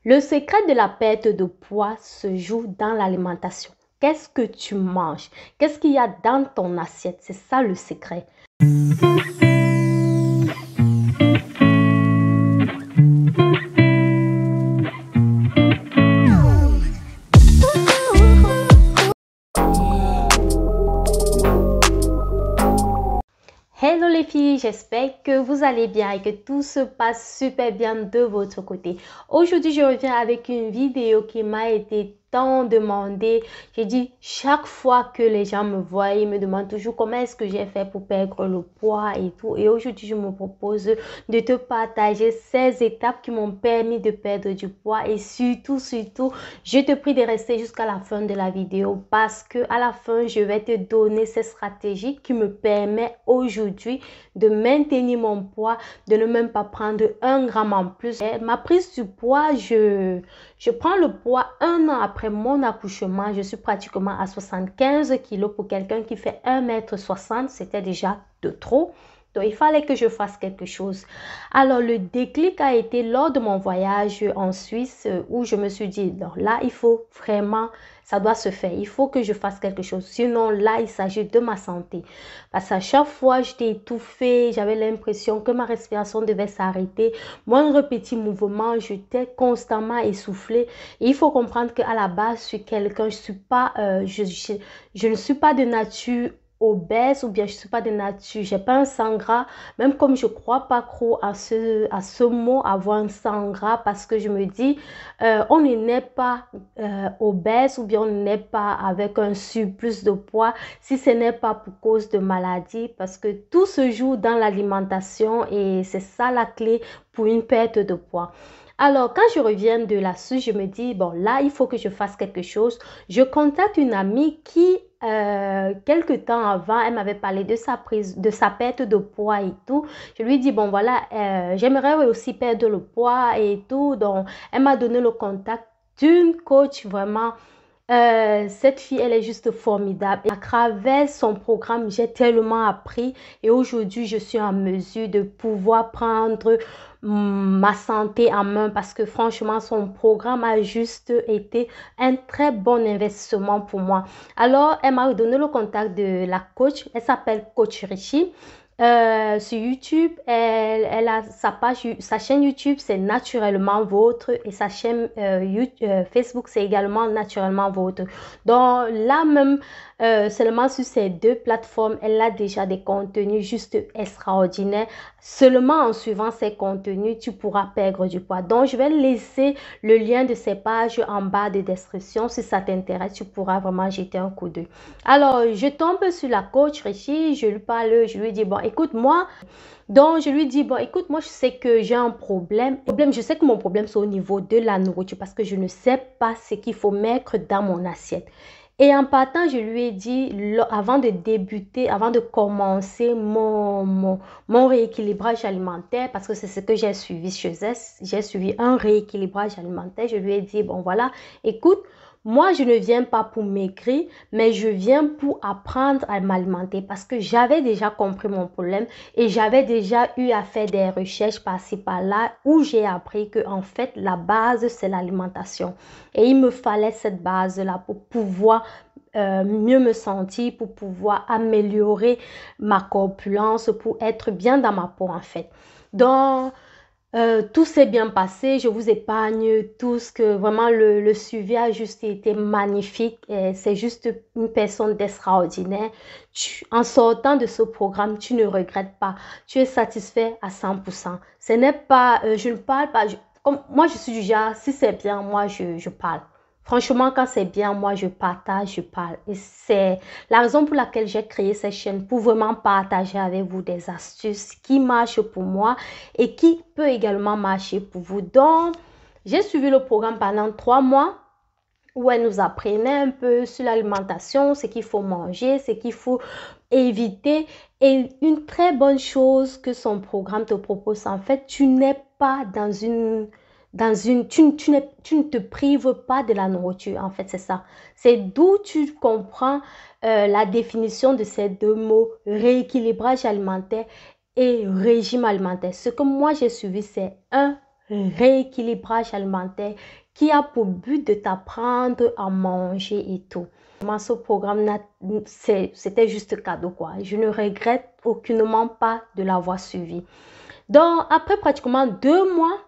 Le secret de la perte de poids se joue dans l'alimentation. Qu'est-ce que tu manges? Qu'est-ce qu'il y a dans ton assiette? C'est ça le secret. Hello les filles, j'espère que vous allez bien et que tout se passe super bien de votre côté. Aujourd'hui, je reviens avec une vidéo qui m'a été tant demandée. J'ai dit chaque fois que les gens me voient, ils me demandent toujours comment est-ce que j'ai fait pour perdre le poids et tout. Et aujourd'hui, je me propose de te partager 16 étapes qui m'ont permis de perdre du poids. Et surtout, je te prie de rester jusqu'à la fin de la vidéo parce que à la fin, je vais te donner ces stratégies qui me permettent aujourd'hui de maintenir mon poids, de ne même pas prendre 1 gramme en plus. Et ma prise du poids, je prends le poids 1 an après mon accouchement. Je suis pratiquement à 75 kilos pour quelqu'un qui fait 1,60 m. C'était déjà de trop. Donc, il fallait que je fasse quelque chose. Alors, le déclic a été lors de mon voyage en Suisse où je me suis dit, non, là, il faut vraiment, ça doit se faire. Il faut que je fasse quelque chose. Sinon, là, il s'agit de ma santé. Parce qu'à chaque fois, j'étais étouffée. J'avais l'impression que ma respiration devait s'arrêter. Moindre petit mouvement, j'étais constamment essoufflée. Et il faut comprendre qu'à la base, je suis quelqu'un, je ne suis pas de nature obèse ou bien je ne suis pas de nature, j'ai pas un sang gras, même comme je crois pas trop à ce mot avoir un sang gras parce que je me dis on ne naît pas obèse ou bien on ne naît pas avec un surplus de poids si ce n'est pas pour cause de maladie parce que tout se joue dans l'alimentation et c'est ça la clé pour une perte de poids. Alors, quand je reviens de la Suisse, je me dis, bon, là, il faut que je fasse quelque chose. Je contacte une amie qui, quelque temps avant, elle m'avait parlé de sa perte de poids et tout. Je lui dis, bon, voilà, j'aimerais aussi perdre le poids et tout. Donc, elle m'a donné le contact d'une coach vraiment. Cette fille, elle est juste formidable. Et à travers son programme, j'ai tellement appris et aujourd'hui, je suis en mesure de pouvoir prendre ma santé en main parce que franchement, son programme a juste été un très bon investissement pour moi. Alors, elle m'a donné le contact de la coach. Elle s'appelle Coach Richie. Sur YouTube, elle a sa chaîne YouTube, c'est Naturellement Vôtre et sa chaîne Facebook, c'est également Naturellement Vôtre. Donc là même, seulement sur ces 2 plateformes, elle a déjà des contenus juste extraordinaires. Seulement en suivant ces contenus, tu pourras perdre du poids. Donc, je vais laisser le lien de ces pages en bas de description. Si ça t'intéresse, tu pourras vraiment jeter un coup d'œil. Alors, je tombe sur la coach Richie, je lui parle, je lui dis, bon, écoute, moi, donc je lui dis, bon, écoute, moi, je sais que j'ai un problème. Je sais que mon problème, c'est au niveau de la nourriture parce que je ne sais pas ce qu'il faut mettre dans mon assiette. Et en partant, je lui ai dit, avant de débuter, avant de commencer mon rééquilibrage alimentaire, parce que c'est ce que j'ai suivi chez elle, j'ai suivi un rééquilibrage alimentaire, je lui ai dit, bon voilà, écoute, moi, je ne viens pas pour maigrir, mais je viens pour apprendre à m'alimenter parce que j'avais déjà compris mon problème et j'avais déjà eu à faire des recherches par-ci par-là où j'ai appris que en fait, la base, c'est l'alimentation. Et il me fallait cette base-là pour pouvoir mieux me sentir, pour pouvoir améliorer ma corpulence, pour être bien dans ma peau en fait. Donc, tout s'est bien passé, je vous épargne tout ce que vraiment le suivi a juste été magnifique. C'est juste une personne d'extraordinaire. En sortant de ce programme, tu ne regrettes pas. Tu es satisfait à 100%. Ce n'est pas, je ne parle pas, comme moi je suis du genre, si c'est bien, moi je parle. Franchement, quand c'est bien, moi, je partage, je parle. Et c'est la raison pour laquelle j'ai créé cette chaîne, pour vraiment partager avec vous des astuces qui marchent pour moi et qui peut également marcher pour vous. Donc, j'ai suivi le programme pendant 3 mois où elle nous apprenait un peu sur l'alimentation, ce qu'il faut manger, ce qu'il faut éviter. Et une très bonne chose que son programme te propose, en fait, tu n'es pas tu ne te prives pas de la nourriture, en fait, c'est ça. C'est d'où tu comprends la définition de ces 2 mots, rééquilibrage alimentaire et régime alimentaire. Ce que moi j'ai suivi, c'est un rééquilibrage alimentaire qui a pour but de t'apprendre à manger et tout. Moi, ce programme, c'était juste cadeau, quoi. Je ne regrette aucunement pas de l'avoir suivi. Donc, après pratiquement 2 mois,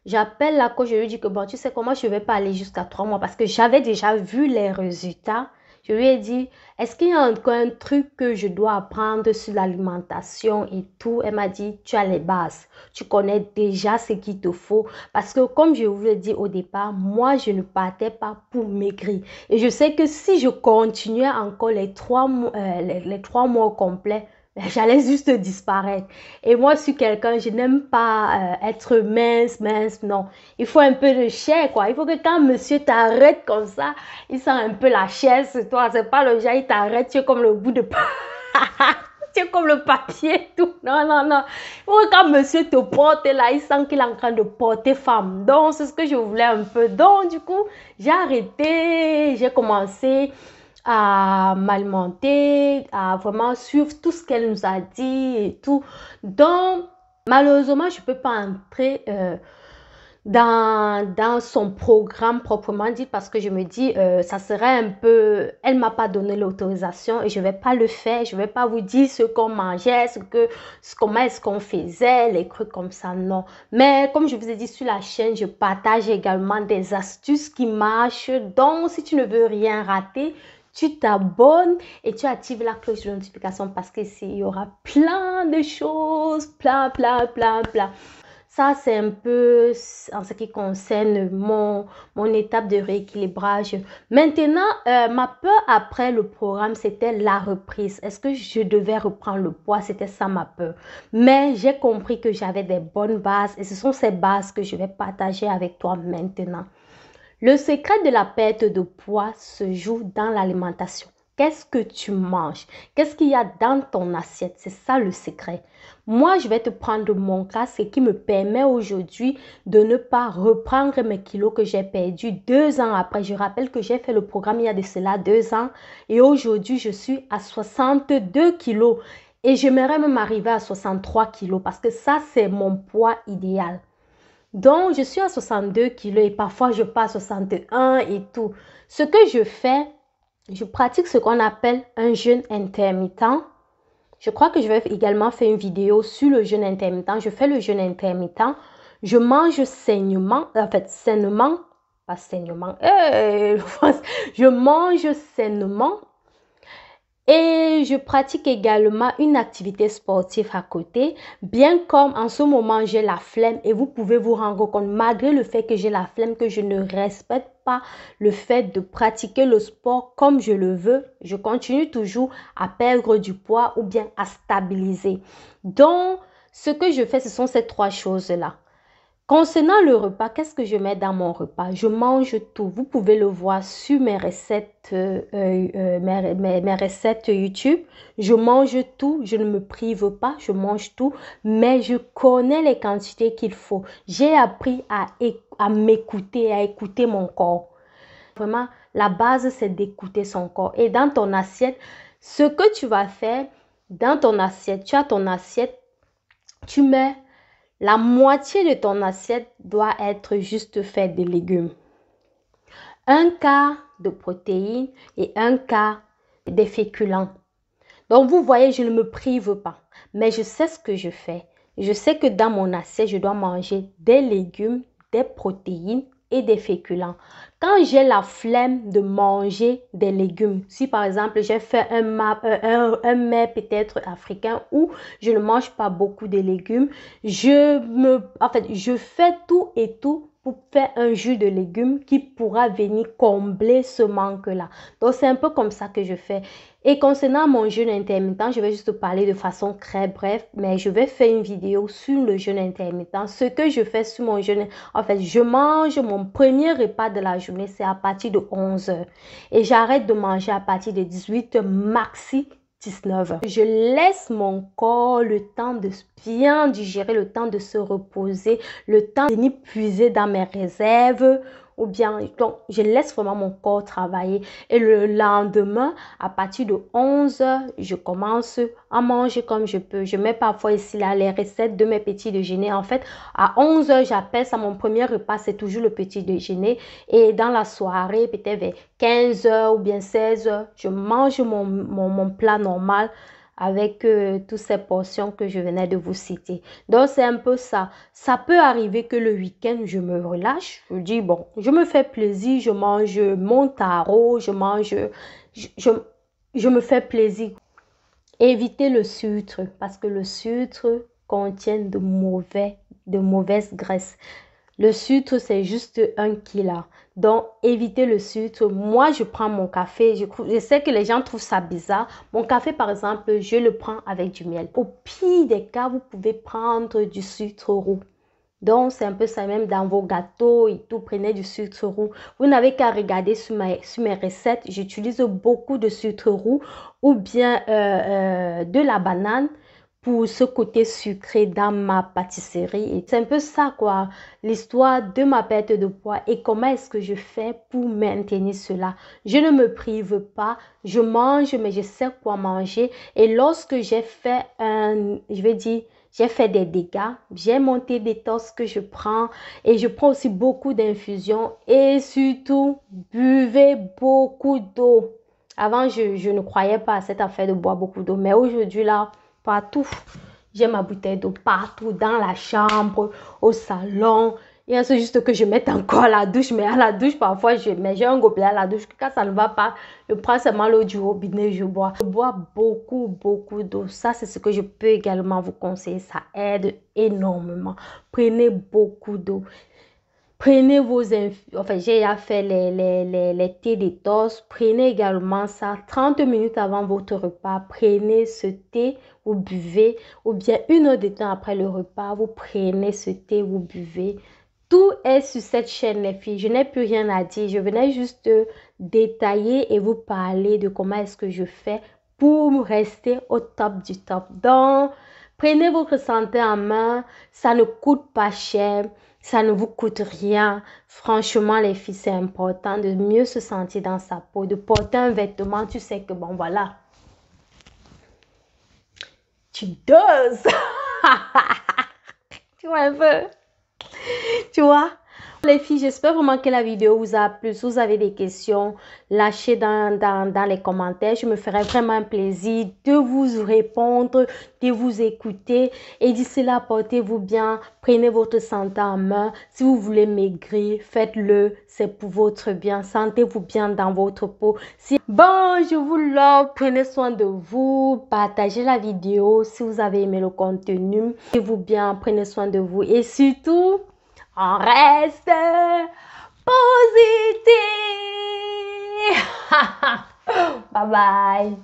j'appelle la coach, je lui dis que bon, tu sais comment, je ne vais pas aller jusqu'à 3 mois parce que j'avais déjà vu les résultats. Je lui ai dit, est-ce qu'il y a encore un truc que je dois apprendre sur l'alimentation et tout? Elle m'a dit, tu as les bases. Tu connais déjà ce qu'il te faut. Parce que comme je vous l'ai dit au départ, moi, je ne partais pas pour maigrir. Et je sais que si je continuais encore les 3 mois complets, j'allais juste disparaître. Et moi, je suis quelqu'un, je n'aime pas être mince, non. Il faut un peu de chair, quoi. Il faut que quand monsieur t'arrête comme ça, il sent un peu la chair sur toi. C'est pas le genre, il t'arrête, tu es comme le bout de... tu es comme le papier, tout. Non. Il faut que quand monsieur te porte là, il sent qu'il est en train de porter femme. Donc, c'est ce que je voulais un peu. Donc, du coup, j'ai arrêté, j'ai commencé à m'alimenter, à vraiment suivre tout ce qu'elle nous a dit et tout. Donc, malheureusement, je ne peux pas entrer dans son programme proprement dit parce que je me dis, ça serait un peu... Elle ne m'a pas donné l'autorisation et je ne vais pas le faire. Je ne vais pas vous dire ce qu'on mangeait, comment est-ce qu'on faisait, les trucs comme ça, non. Mais comme je vous ai dit sur la chaîne, je partage également des astuces qui marchent. Donc, si tu ne veux rien rater, tu t'abonnes et tu actives la cloche de notification parce qu'ici, il y aura plein de choses, plein. Ça, c'est un peu en ce qui concerne mon étape de rééquilibrage. Maintenant, ma peur après le programme, c'était la reprise. Est-ce que je devais reprendre le poids? C'était ça ma peur. Mais j'ai compris que j'avais des bonnes bases et ce sont ces bases que je vais partager avec toi maintenant. Le secret de la perte de poids se joue dans l'alimentation. Qu'est-ce que tu manges? Qu'est-ce qu'il y a dans ton assiette? C'est ça le secret. Moi, je vais te prendre mon cas, ce qui me permet aujourd'hui de ne pas reprendre mes kilos que j'ai perdus 2 ans après. Je rappelle que j'ai fait le programme il y a de cela 2 ans et aujourd'hui, je suis à 62 kilos et j'aimerais même arriver à 63 kilos parce que ça, c'est mon poids idéal. Donc, je suis à 62 kilos et parfois je passe à 61 et tout. Ce que je fais, je pratique ce qu'on appelle un jeûne intermittent. Je crois que je vais également faire une vidéo sur le jeûne intermittent. Je fais le jeûne intermittent. Je mange sainement, pas sainement. Je mange sainement. Et je pratique également une activité sportive à côté, bien comme en ce moment j'ai la flemme et vous pouvez vous rendre compte, malgré le fait que j'ai la flemme, que je ne respecte pas le fait de pratiquer le sport comme je le veux, je continue toujours à perdre du poids ou bien à stabiliser. Donc, ce que je fais, ce sont ces 3 choses-là. Concernant le repas, qu'est-ce que je mets dans mon repas? Je mange tout. Vous pouvez le voir sur mes recettes, mes recettes YouTube. Je mange tout. Je ne me prive pas. Je mange tout. Mais je connais les quantités qu'il faut. J'ai appris à m'écouter, à écouter mon corps. Vraiment, la base, c'est d'écouter son corps. Et dans ton assiette, ce que tu vas faire, dans ton assiette, tu as ton assiette, tu mets... La moitié de ton assiette doit être juste faite de légumes. 1/4 de protéines et 1/4 de féculents. Donc, vous voyez, je ne me prive pas. Mais je sais ce que je fais. Je sais que dans mon assiette, je dois manger des légumes, des protéines et des féculents. Quand j'ai la flemme de manger des légumes, si par exemple j'ai fait un mets peut-être africain où je ne mange pas beaucoup de légumes, je fais tout et tout pour faire un jus de légumes qui pourra venir combler ce manque-là. Donc, c'est un peu comme ça que je fais. Et concernant mon jeûne intermittent, je vais juste parler de façon très brève, mais je vais faire une vidéo sur le jeûne intermittent. Ce que je fais sur mon jeûne, en fait, je mange mon premier repas de la journée, c'est à partir de 11 h. Et j'arrête de manger à partir de 18 h, maxi 19 h. Je laisse mon corps le temps de bien digérer, le temps de se reposer, le temps de venir puiser dans mes réserves ou bien, donc, je laisse vraiment mon corps travailler. Et le lendemain, à partir de 11 heures, je commence à manger comme je peux. Je mets parfois ici là les recettes de mes petits déjeuners. En fait, à 11 heures, j'appelle ça mon premier repas, c'est toujours le petit déjeuner. Et dans la soirée, peut-être vers 15 heures ou bien 16 heures, je mange mon plat normal avec toutes ces portions que je venais de vous citer. Donc, c'est un peu ça. Ça peut arriver que le week-end, je me relâche. Je dis, bon, je me fais plaisir, je mange mon taro, je me fais plaisir. Évitez le sucre parce que le sucre contient de mauvaises graisses. Le sucre, c'est juste un killer. Donc, évitez le sucre. Moi, je prends mon café. Je sais que les gens trouvent ça bizarre. Mon café, par exemple, je le prends avec du miel. Au pire des cas, vous pouvez prendre du sucre roux. Donc, c'est un peu ça même dans vos gâteaux et tout. Prenez du sucre roux. Vous n'avez qu'à regarder sur mes recettes. J'utilise beaucoup de sucre roux ou bien de la banane pour ce côté sucré dans ma pâtisserie. C'est un peu ça, quoi, l'histoire de ma perte de poids et comment est-ce que je fais pour maintenir cela. Je ne me prive pas, je mange, mais je sais quoi manger. Et lorsque j'ai fait j'ai fait des dégâts, j'ai mon thé détox que je prends et je prends aussi beaucoup d'infusions et surtout, buvez beaucoup d'eau. Avant, je ne croyais pas à cette affaire de boire beaucoup d'eau, mais aujourd'hui, là, partout, j'ai ma bouteille d'eau partout, dans la chambre, au salon. Et c'est juste que je mette encore à la douche, mais à la douche, parfois, j'ai un gobelet à la douche. Quand ça ne va pas, je prends seulement l'eau du robinet, je bois. Je bois beaucoup, beaucoup d'eau. Ça, c'est ce que je peux également vous conseiller. Ça aide énormément. Prenez beaucoup d'eau. Prenez enfin, j'ai déjà fait les thés détox. Prenez également ça 30 minutes avant votre repas. Prenez ce thé, vous buvez. Ou bien 1 heure de temps après le repas, vous prenez ce thé, vous buvez. Tout est sur cette chaîne, les filles. Je n'ai plus rien à dire. Je venais juste détailler et vous parler de comment est-ce que je fais pour rester au top du top. Donc, prenez votre santé en main. Ça ne coûte pas cher. Ça ne vous coûte rien. Franchement, les filles, c'est important de mieux se sentir dans sa peau, de porter un vêtement. Tu sais que, bon, voilà. Tu doses. Tu vois un peu. Tu vois? Les filles, j'espère vraiment que la vidéo vous a plu. Si vous avez des questions, lâchez dans les commentaires. Je me ferai vraiment un plaisir de vous répondre, de vous écouter. Et d'ici là, portez-vous bien. Prenez votre santé en main. Si vous voulez maigrir, faites-le. C'est pour votre bien. Sentez-vous bien dans votre peau. Bon, je vous love. Prenez soin de vous. Partagez la vidéo si vous avez aimé le contenu. Sentez-vous bien. Prenez soin de vous. Et surtout, on reste positif. Bye bye.